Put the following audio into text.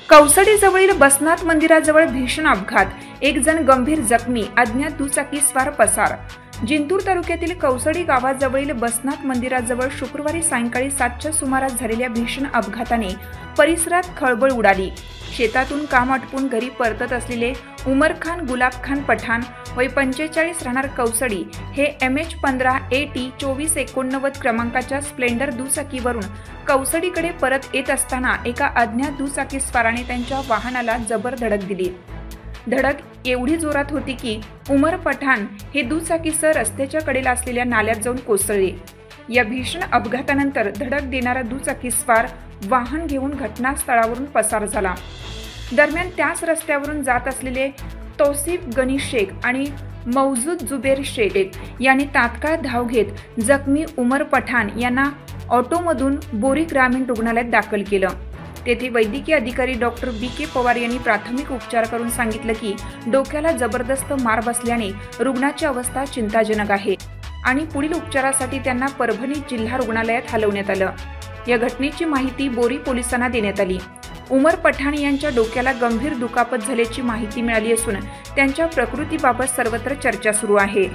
कौसडीजवळील बसनाथ मंदिराजवळ भीषण अपघात, एक जण गंभीर जखमी, अज्ञात दुचाकीस्वार पसार। जिंतूर तालुक्यातील कौसडी गावाजवळील बसनाथ मंदिराजवळ शुक्रवारी सायंकाळी 7च्या सुमारास झालेल्या भीषण अपघाताने परिसरात खळबळ उडाली। शेतातून काम आटपून घरी परतत असलेले उमर खान गुलाब खान पठाण वय 45 राहणार कौसडी हे MH15 AT 2489 क्रमांकाच्या स्प्लेंडर दुचाकीवरून कौसडीकडे परत येत असताना एका अज्ञात दुचाकीस्वाराने त्यांच्या वाहनाला जबर धडक दिली। धडक एवढी जोरात होती की उमर पठाण हे दुचाकीसह रस्त्याच्या कडेला असलेल्या नाल्यात जाऊन कोसळले। या भीषण अपघातानंतर धडक देणारा दुचाकीस्वार वाहन घेऊन घटनास्थळावरून पसार झाला। दरम्यान त्याच रस्त्यावरून जात असलेले तौसिफ गनी शेख आणि मौजूद जुबेर शेख यांनी तात्काळ धाव घेत जखमी उमर पठाण यांना ऑटोमधून बोरी ग्रामीण रुग्णालयात दाखल केलं। तेथे वैद्यकीय अधिकारी डॉक्टर BK पवार यांनी प्राथमिक उपचार करून सांगितलं की डोक्याला जबरदस्त मार बसल्याने रुग्णाची अवस्था चिंताजनक आहे आणि पुढील उपचारासाठी त्यांना परभणी जिल्हा रुग्णालयात हलवण्यात आलं। या घटनेची माहिती बोरी पोलिसांना देण्यात आली। उमर पठाण यांच्या डोक्याला गंभीर दुखापत झाल्याची माहिती मिळाली असून त्यांच्या प्रकृतीबाबत सर्वत्र चर्चा सुरू आहे।